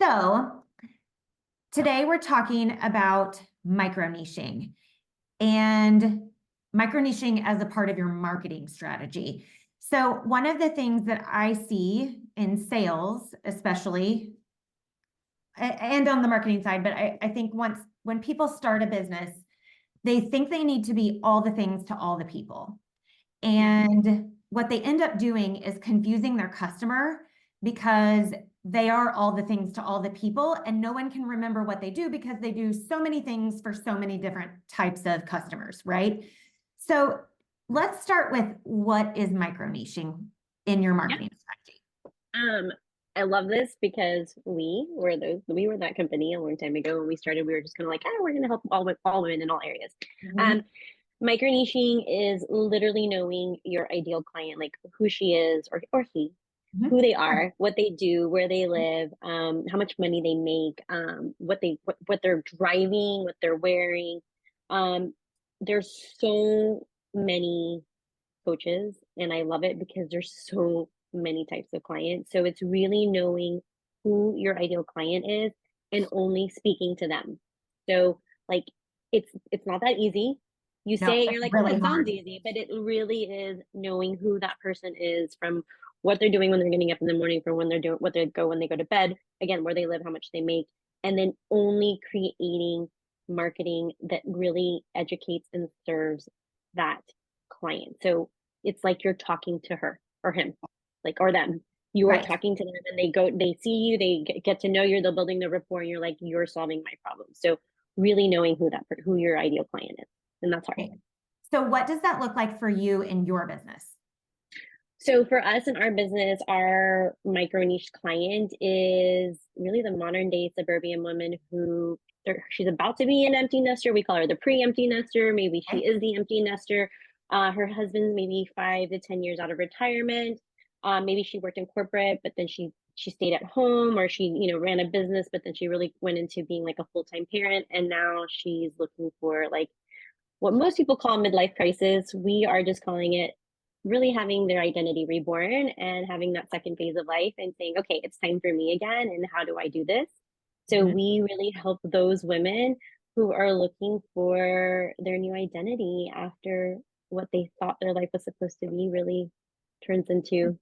So today we're talking about micro niching and micro niching as a part of your marketing strategy. So one of the things that I see in sales, especially, and on the marketing side, but I think when people start a business, they think they need to be all the things to all the people. And what they end up doing is confusing their customer because they are all the things to all the people, and no one can remember what they do because they do so many things for so many different types of customers, right? So let's start with what is micro niching in your marketing strategy. I love this because we were that company a long time ago when we started. We were just kind of like, we're going to help all women in all areas. Micro niching is literally knowing your ideal client, like who she is or he, who they are, what they do, where they live, how much money they make, what they're driving, what they're wearing. There's so many coaches, and I love it because there's so many types of clients. So it's really knowing who your ideal client is and only speaking to them. So like it's not that easy. You say it, you're like, really oh, it sounds hard. easy, but it really is knowing who that person is, from what they're doing when they're getting up in the morning, from when they're doing when they go to bed, again, where they live, how much they make, and then only creating marketing that really educates and serves that client. So it's like you're talking to her or him, like, or them. You are Right. talking to them, and they see you, they get to know you, they're building the rapport, and you're like, you're solving my problem. So really knowing who your ideal client is, and that's hard. Okay. So what does that look like for you in your business? So for us in our business, our micro niche client is really the modern day suburban woman who she's about to be an empty nester. We call her the pre-empty nester. Maybe she is the empty nester. Her husband's maybe 5 to 10 years out of retirement. Maybe she worked in corporate, but then she stayed at home, or she ran a business, but then she really went into being like a full-time parent, and now she's looking for like what most people call midlife crisis. We are just calling it really having their identity reborn and having that second phase of life and saying, okay, it's time for me again. And how do I do this? So we really help those women who are looking for their new identity after what they thought their life was supposed to be really turns into,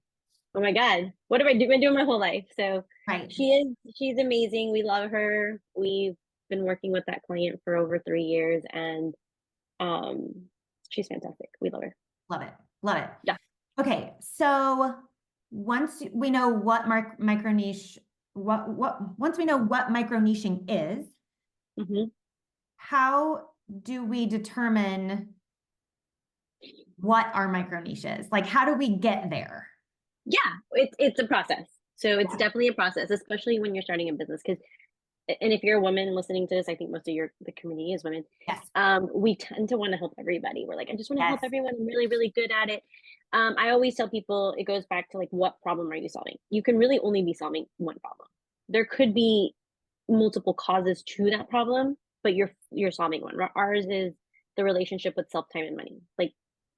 oh my God, what have I been doing my whole life? So she's amazing. We love her. We've been working with that client for over 3 years, and she's fantastic. We love her. Love it. Love it. Yeah. Okay. So once we know what micro niche, once we know what micro niching is, how do we determine what our micro niche is? Like, how do we get there? Yeah, it's a process. So it's definitely a process, especially when you're starting a business. And if you're a woman listening to this, I think most of the community is women. Yes. We tend to want to help everybody. We're like, I just want to help everyone. I'm really, really good at it. I always tell people it goes back to like, what problem are you solving? You can really only be solving one problem. There could be multiple causes to that problem, but you're solving one. Ours is the relationship with self, time, and money. Like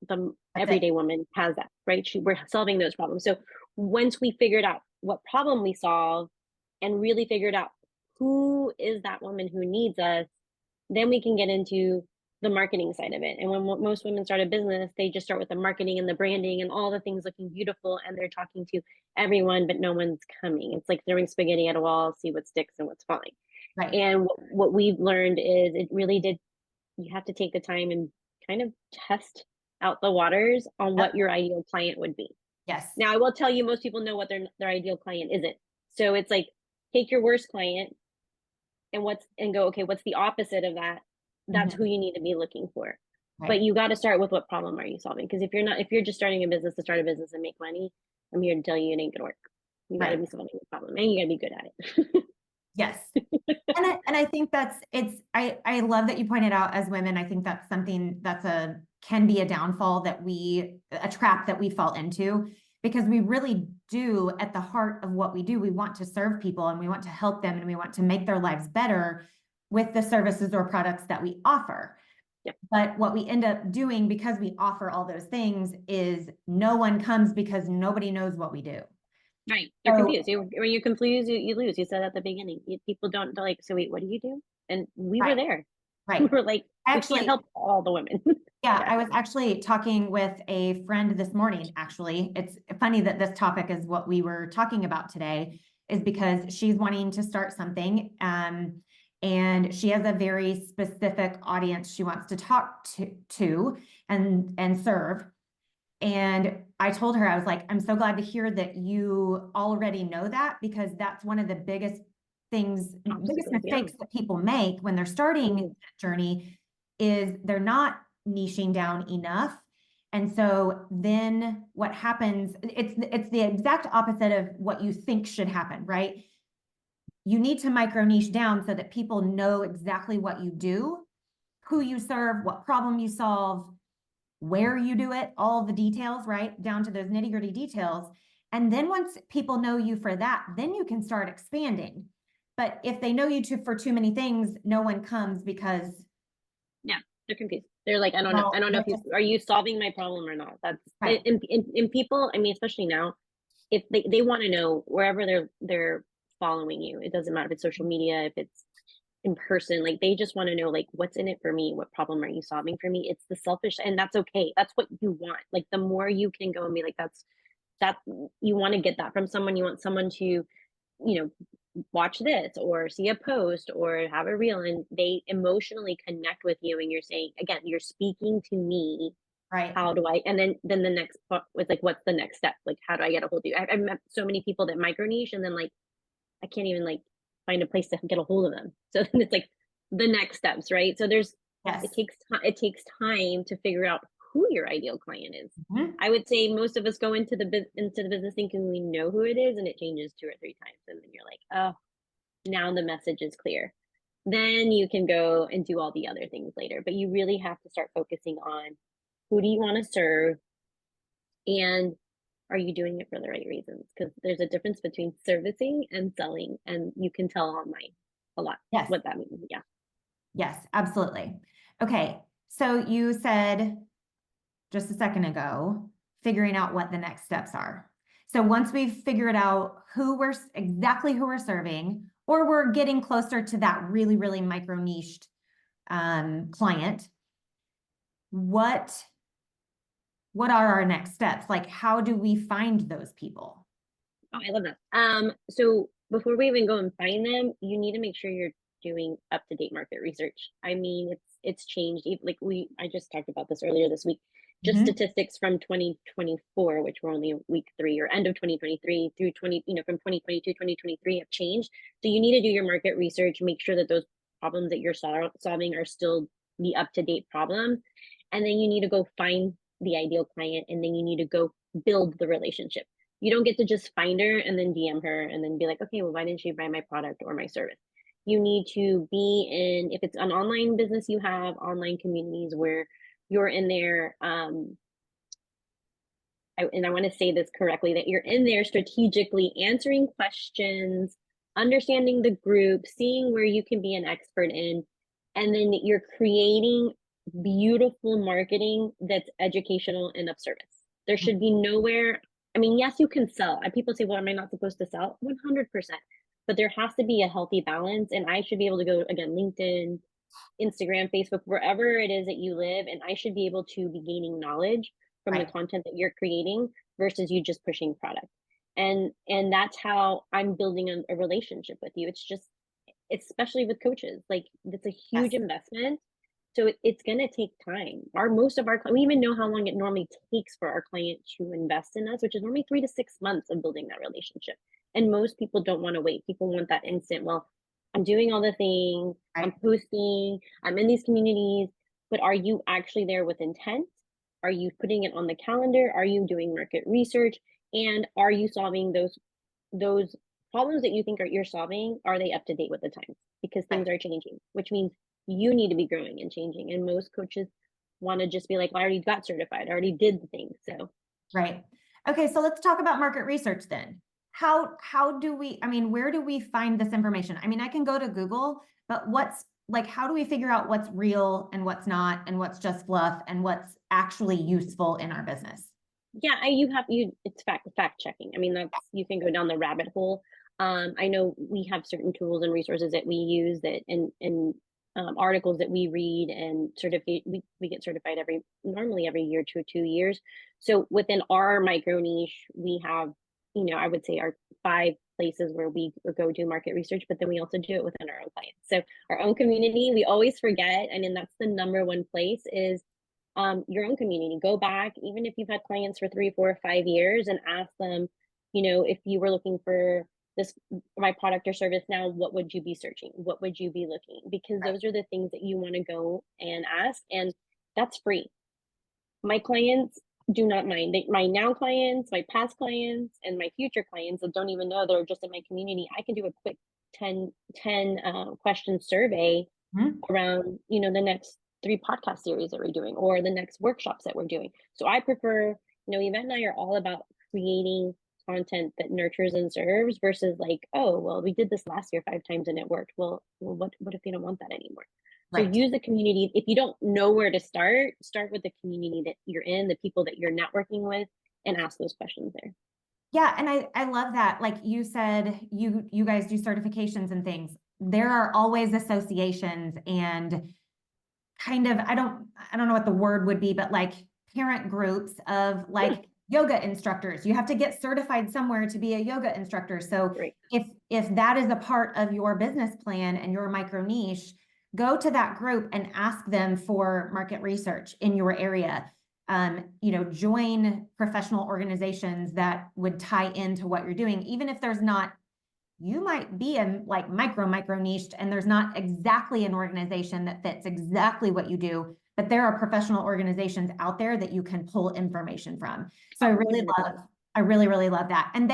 the everyday woman has that, right? We're solving those problems. So once we figured out what problem we solve and really figured out who is that woman who needs us, then we can get into the marketing side of it. And when most women start a business, they just start with the marketing and the branding and all the things looking beautiful, and they're talking to everyone, but no one's coming. It's like throwing spaghetti at a wall, see what sticks and what's falling. Right. And what we've learned is you have to take the time and kind of test out the waters on what your ideal client would be. Yes. Now, I will tell you, most people know what their ideal client isn't. So it's like, take your worst client and go, okay, what's the opposite of that? That's who you need to be looking for. Right. But you got to start with what problem are you solving? Because if you're just starting a business to start a business and make money, I'm here to tell you it ain't gonna work. You got to be solving the problem, and you got to be good at it. Yes. And I think I love that you pointed out, as women, I think that's something can be a downfall, a trap that we fall into, because we really do, at the heart of what we do, we want to serve people and we want to help them and we want to make their lives better with the services or products that we offer. Yep. But what we end up doing, because we offer all those things, is no one comes because nobody knows what we do. Right. They're So, confused. When you're confused, you lose. You said at the beginning. People don't, they're like, so wait, what do you do? And we were right, there. We right. were like, we can't Actually, help all the women. yeah, Yeah. I was actually talking with a friend this morning, actually. It's funny that this topic is what we were talking about today, is because she's wanting to start something. And she has a very specific audience she wants to talk to and serve. And I told her, I was like, I'm so glad to hear that you already know that, because that's one of the biggest biggest Obstacles. Yeah. mistakes that people make when they're starting Mhm. that journey, is they're not niching down enough. And so then what happens, it's the exact opposite of what you think should happen, right? You need to micro niche down so that people know exactly what you do, who you serve, what problem you solve, where you do it, all the details, right? Down to those nitty-gritty details. And then once people know you for that, then you can start expanding. But if they know you for too many things, no one comes, because, Yeah. They're confused. They're like, I don't know. I well, don't know they're if you, just are you solving my problem or not? That's right. in people. I mean, especially now, if they want to know wherever they're following you. It doesn't matter if it's social media, if it's in person, like they just want to know like what's in it for me, what problem are you solving for me. It's the selfish, and that's okay, that's what you want. Like the more you can go and be like, that you want to get that from someone. You want someone to, watch this or see a post or have a reel, and they emotionally connect with you, and you're saying, again, you're speaking to me. Right. How do I, and then the next part was like, what's the next step, like how do I get a hold of you? I've met so many people that micro niche, and then like I can't even like find a place to get a hold of them. So then it's like the next steps, right? So Yes. it takes time. It takes time to figure out who your ideal client is. Mhm. I would say most of us go into the business thinking we know who it is, and it changes 2 or 3 times, and then you're like, oh, now the message is clear. Then you can go and do all the other things later. But you really have to start focusing on who do you want to serve, and are you doing it for the right reasons? Because there's a difference between servicing and selling, and you can tell online a lot Yes. what that means. Yeah. Yes, absolutely. Okay. So you said just a second ago, figuring out what the next steps are. So once we've figured out exactly who we're serving, or we're getting closer to that really, really micro niched client, what are our next steps? Like, how do we find those people? Oh, I love that. So before we even go and find them, you need to make sure you're doing up to date market research. I mean, it's changed. Like I just talked about this earlier this week. Just Mhm. statistics from 2024, which we're only week 3 or end of 2023 through from 2022, 2023 have changed. So you need to do your market research, make sure that those problems that you're solving are still the up to date problems, and then you need to go find the ideal client, and then you need to go build the relationship. You don't get to just find her and then DM her and then be like, okay, well, why didn't she buy my product or my service? You need to be in, if it's an online business, you have online communities where you're in there. And I want to say this correctly, that you're in there strategically answering questions, understanding the group, seeing where you can be an expert in, and then you're creating beautiful marketing that's educational and of service. There should be nowhere. I mean, yes, you can sell. And people say, well, am I not supposed to sell? 100%. But there has to be a healthy balance. And I should be able to go, again, LinkedIn, Instagram, Facebook, wherever it is that you live, and I should be able to be gaining knowledge from the Right. content that you're creating versus you just pushing product. And that's how I'm building a relationship with you. It's just, especially with coaches, like it's a Yes. huge investment. So it's going to take time. Most of our, we even know how long it normally takes for our client to invest in us, which is normally 3 to 6 months of building that relationship. And most people don't want to wait. People want that instant, well, I'm doing all the things, I'm Right. posting, I'm in these communities, but are you actually there with intent? Are you putting it on the calendar? Are you doing market research? And are you solving those problems that you think you're solving? Are they up to date with the times? Because Right. things are changing, which means you need to be growing and changing. And most coaches want to just be like, well, I already got certified, I already did the thing. So Right. Okay, so let's talk about market research then. How do we, I mean, where do we find this information? I mean, I can go to Google, but how do we figure out what's real and what's not, and what's just fluff and what's actually useful in our business? Yeah, it's fact checking. I mean, that's, you can go down the rabbit hole. I know we have certain tools and resources that we use, that and articles that we read, and certificate we get certified normally every year to 2 years. So within our micro niche, we have, I would say our 5 places where we go do market research, but then we also do it within our own clients. So our own community, we always forget, and then that's the number one place, is your own community. Go back, even if you've had clients for 3, 4, 5 years, and ask them, if you were looking for this, my product or service now, what would you be searching? What would you be looking? Because Right. those are the things that you want to go and ask, and that's free. My clients do not mind. My now clients, my past clients, and my future clients that don't even know they're just in my community, I can do a quick 10 question survey Mhm. around, the next 3 podcast series that we're doing, or the next workshops that we're doing. So I prefer, Yvette and I are all about creating content that nurtures and serves, versus like, oh, well, we did this last year 5 times and it worked. Well, what if they don't want that anymore? So Right. use the community. If you don't know where to start with the community that you're in, the people that you're networking with, and ask those questions there. Yeah, and I love that. Like you said, you guys do certifications and things. There are always associations and kind of, I don't know what the word would be, but like parent groups of Yeah, like yoga instructors. You have to get certified somewhere to be a yoga instructor. So right. if that is a part of your business plan and your micro niche, go to that group and ask them for market research in your area. Join professional organizations that would tie into what you're doing, even if there's not, you might be in like micro niched and there's not exactly an organization that fits exactly what you do, but there are professional organizations out there that you can pull information from. So Oh, 100%. I really love that. And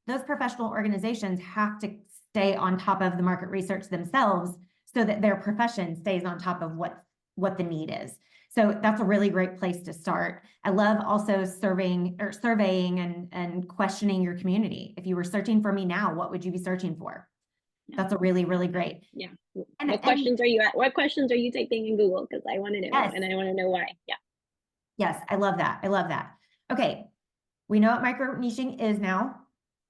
those professional organizations have to stay on top of the market research themselves so that their profession stays on top of what the need is. So that's a really great place to start. I love also surveying and questioning your community. If you were searching for me now, what would you be searching for? Yeah. That's a really great. Yeah. And and What questions are you typing in Google? Because I want to know, yes, and I want to know why. Yeah. yes, I love that. I love that. Okay, we know what micro niching is now.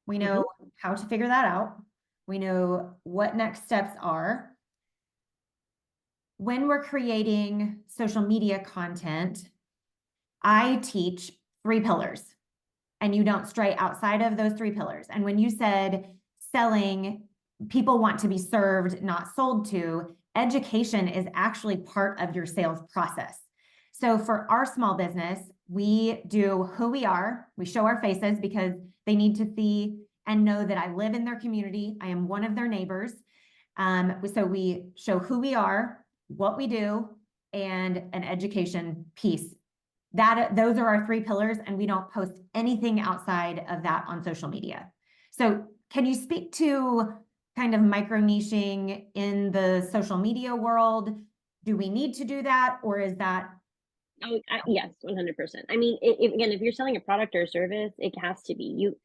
We Hmm. know how to figure that out. We know what next steps are. When we're creating social media content, I teach 3 pillars, and you don't stray outside of those 3 pillars. And when you said selling, people want to be served, not sold to, education is actually part of your sales process. So for our small business, we do who we are. We show our faces because they need to see and know that I live in their community. I am one of their neighbors. So we show who we are, what we do, and an education piece. Those are our 3 pillars, and we don't post anything outside of that on social media. So can you speak to kind of micro niching in the social media world? Do we need to do that, or is that? Oh, yes, 100%. I mean, again, if you're selling a product or a service, it has to be you,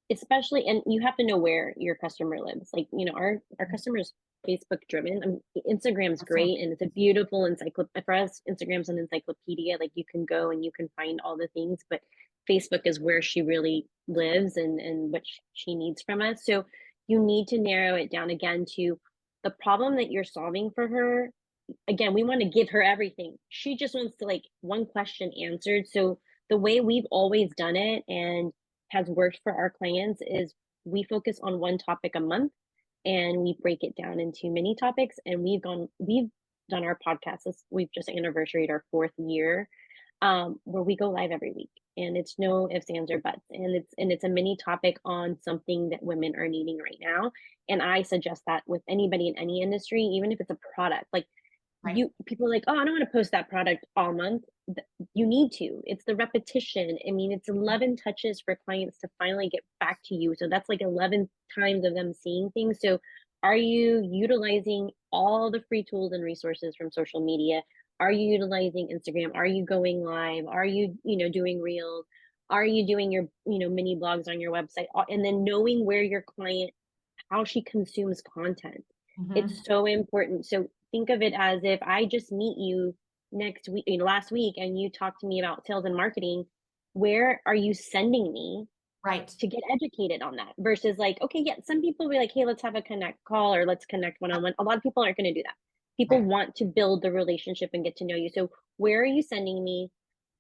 especially, and you have to know where your customer lives. Like, our customers Facebook driven. I mean, Instagram's Also, great, and it's a beautiful encyclopedia for us. Instagram's an encyclopedia. Like, you can go and you can find all the things, but Facebook is where she really lives, and what she needs from us. So you need to narrow it down again to the problem that you're solving for her. Again, we want to give her everything. She just wants to, like, one question answered. So the way we've always done it and has worked for our clients is we focus on one topic a month, and we break it down into many topics. And we've done our podcast. We've just anniversaried our 4th year, where we go live every week, and it's no ifs, ands, or buts, and it's a mini topic on something that women are needing right now. And I suggest that with anybody in any industry, even if it's a product, like, right. people are like, oh, I don't want to post that product all month. You need to. It's the repetition. I mean, it's 11 touches for clients to finally get back to you. So that's like 11 times of them seeing things. So are you utilizing all the free tools and resources from social media? Are you utilizing Instagram? Are you going live? Are you, doing reels? Are you doing your, mini blogs on your website? And then knowing where your client, how she consumes content. Mhm. It's so important. So think of it as if I just meet you next week, last week, and you talk to me about sales and marketing. where are you sending me Right. to get educated on that versus like, okay, yeah, some people will be like, hey, let's have a connect call or let's connect one on one. A lot of people aren't going to do that. People Right. want to build the relationship and get to know you. So, where are you sending me?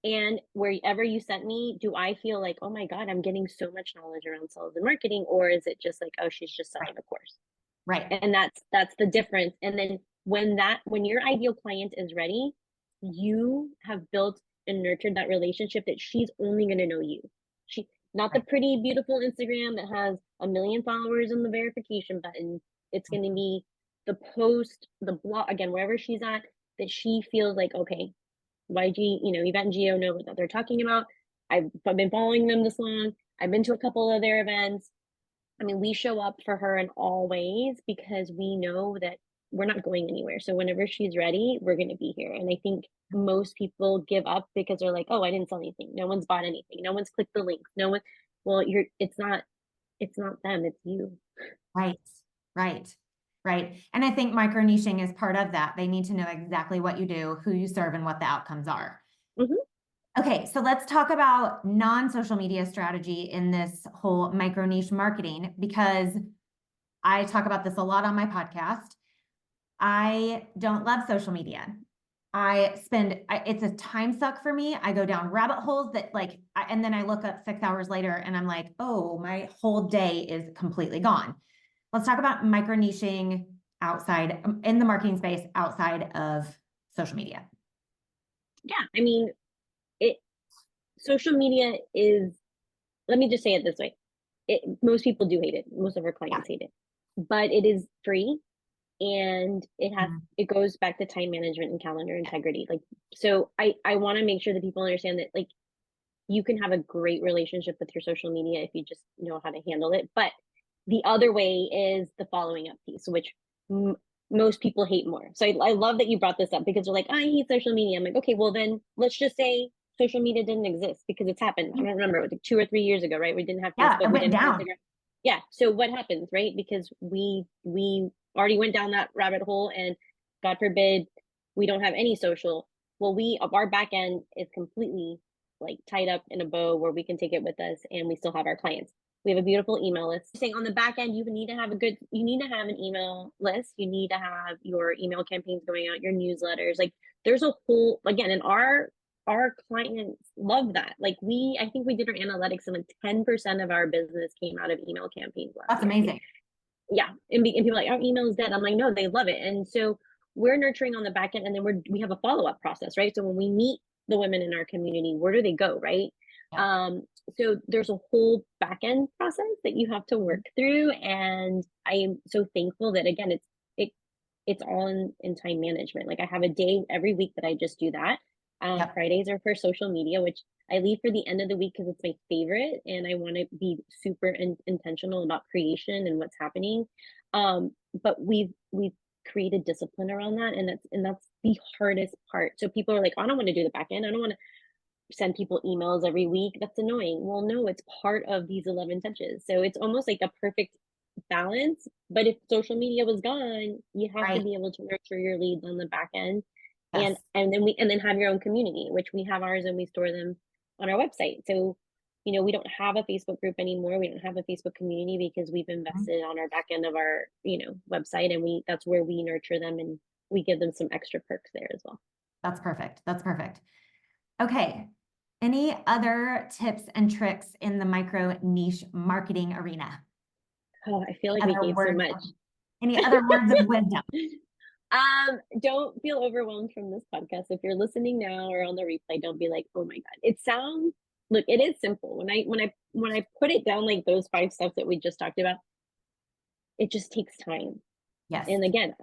And wherever you sent me, do I feel like, oh my God, I'm getting so much knowledge around sales and marketing? Or is it just like, oh, she's just Right. selling a course? Right. And that's the difference. And then when your ideal client is ready, you have built and nurtured that relationship that she's only going to know you. She not the Right. pretty beautiful Instagram that has a million followers and the verification button. It's going to be the post, the blog, again, wherever she's at, that she feels like, okay, YG, Yvette and Geo know what they're talking about. I've been following them this long. I've been to a couple of their events. I mean, we show up for her in all ways because we know that we're not going anywhere. So whenever she's ready, we're going to be here. And I think most people give up because they're like, "Oh, I didn't sell anything. No one's bought anything. No one's clicked the links. No one." Well, it's not them. It's you. Right. Right. Right. And I think micro niching is part of that. They need to know exactly what you do, who you serve, and what the outcomes are. Hmm. Okay, so let's talk about non-social media strategy in this whole micro niche marketing, because I talk about this a lot on my podcast. I don't love social media. It's a time suck for me. I go down rabbit holes that and then I look up 6 hours later and I'm like, oh, my whole day is completely gone. Let's talk about micro niching outside in the marketing space outside of social media. Yeah, I mean, it. Social media is. Let me just say it this way: most people do hate it. Most of our Yeah. clients hate it, but it is free and Mhm. it goes back to time management and calendar integrity. Like, so I want to make sure that people understand that, like, you can have a great relationship with your social media if you just know how to handle it, but the other way is the following up piece, which m- most people hate more. So I love that you brought this up because they're like, I hate social media. I'm like, okay, well then let's just say social media didn't exist because it's happened. I don't remember, it was like 2 or 3 years ago, right? We didn't have Yeah, it Facebook, we went didn't have down. Instagram. Yeah, so what happens, right? Because we already went down that rabbit hole, and God forbid we don't have any social. Well, our back end is completely like tied up in a bow where we can take it with us and we still have our clients. We have a beautiful email list. Saying on the back end, you need to have an email list. You need to have your email campaigns going out, your newsletters. Like, there's a whole, again, and our clients love that. Like, I think we did our analytics and like 10% of our business came out of email campaigns last That's year. amazing. Yeah. And people are like, our email is dead. I'm like, no, they love it. And so we're nurturing on the back end, and then we have a follow-up process, right? So when we meet the women in our community, where do they go, right? Yeah. um so there's a whole back end process that you have to work through, and I am so thankful that, again, it it's all in time management. Like, I have a day every week that I just do that. Yep. Fridays are for social media, which I leave for the end of the week because it's my favorite, and I want to be super intentional about creation and what's happening. But we've created discipline around that, and that's the hardest part. So people are like, I don't want to do the back end. I don't want to send people emails every week. That's annoying. Well, no, it's part of these 11 touches. So it's almost like a perfect balance. But if social media was gone, you have to Right. be able to nurture your leads on the back end, and Yes. then have your own community, which we have ours and we store them on our website. So, we don't have a Facebook group anymore. We don't have a Facebook community because we've Mhm. invested on our back end of our, website, and that's where we nurture them, and we give them some extra perks there as well. That's perfect. That's perfect. Okay. Any other tips and tricks in the micro niche marketing arena? Oh, I feel like we Other gave so words much. of, any other words of wisdom? Don't feel overwhelmed from this podcast. If you're listening now or on the replay, don't be like, oh my God. It sounds, look, it is simple. When I put it down, like those 5 steps that we just talked about, it just takes time. Yes. And again,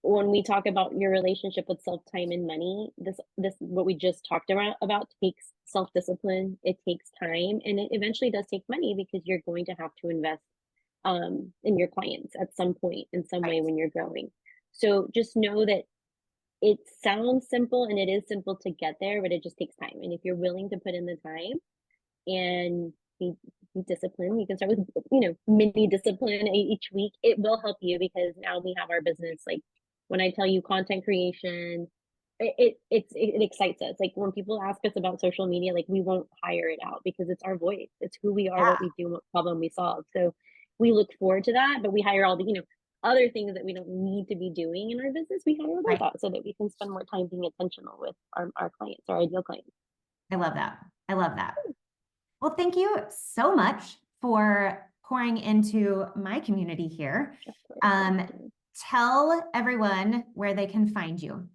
when we talk about your relationship with self, time, and money, this what we just talked about takes self discipline. It takes time, and it eventually does take money because you're going to have to invest in your clients at some point in some way Right. when you're growing. So just know that it sounds simple, and it is simple to get there, but it just takes time. And if you're willing to put in the time and be disciplined, you can start with, mini discipline each week. It will help you because now we have our business. Like, when I tell you content creation, it excites us. Like when people ask us about social media, like we won't hire it out because it's our voice. It's who we are, Yeah, what we do, and what problem we solve. So we look forward to that, but we hire all the, other things that we don't need to be doing in our business. We hire those right. out so that we can spend more time being intentional with our clients, our ideal clients. I love that. I love that. Well, thank you so much for pouring into my community here. Of course. Tell everyone where they can find you.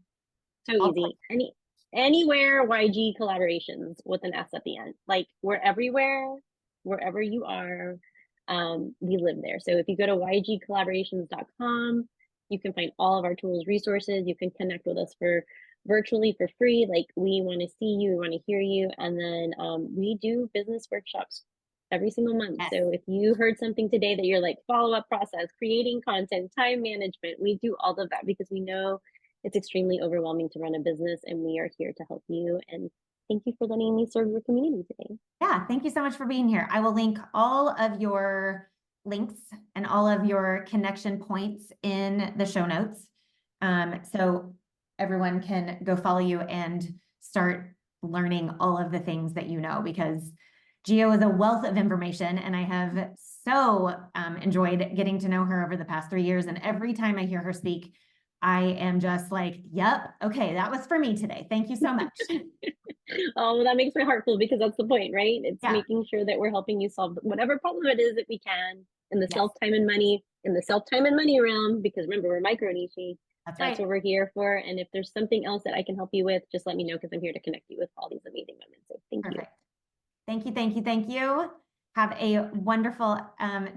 So easy. Anywhere YG collaborations with an S at the end. Like we're everywhere, wherever you are, we live there. So if you go to ygcollaborations.com, you can find all of our tools, resources. You can connect with us for virtually for free. Like we want to see you, we want to hear you, and then we do business workshops every single month. Yes. So if you heard something today that you're like follow-up process, creating content, time management, we do all of that because we know it's extremely overwhelming to run a business, and we are here to help you. And thank you for letting me serve your community today. Yeah, thank you so much for being here. I will link all of your links and all of your connection points in the show notes. So everyone can go follow you and start learning all of the things that you know, because Geo is a wealth of information, and I have so enjoyed getting to know her over the past 3 years. And every time I hear her speak, I am just like, yep, okay, that was for me today. Thank you so much. Oh, well, that makes my heart full because that's the point, right? It's Yeah. making sure that we're helping you solve whatever problem it is that we can in the Yes. self-time and money realm, because remember, we're micro niching. That's That's right. what we're here for. And if there's something else that I can help you with, just let me know, because I'm here to connect you with all these amazing women. So thank you. Perfect. Thank you, thank you, thank you. Have a wonderful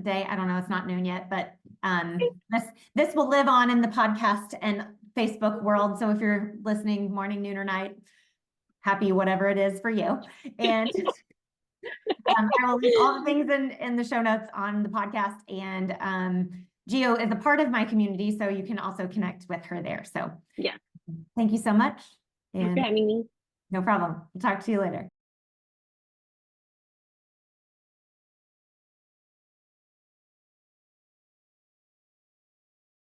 day. I don't know, it's not noon yet, but this will live on in the podcast and Facebook world. So if you're listening morning, noon, or night, happy whatever it is for you. And I will leave all the things in the show notes on the podcast. And Geo is a part of my community, so you can also connect with her there. So yeah, thank you so much. thanks And for having me. no problem. We'll talk to you later.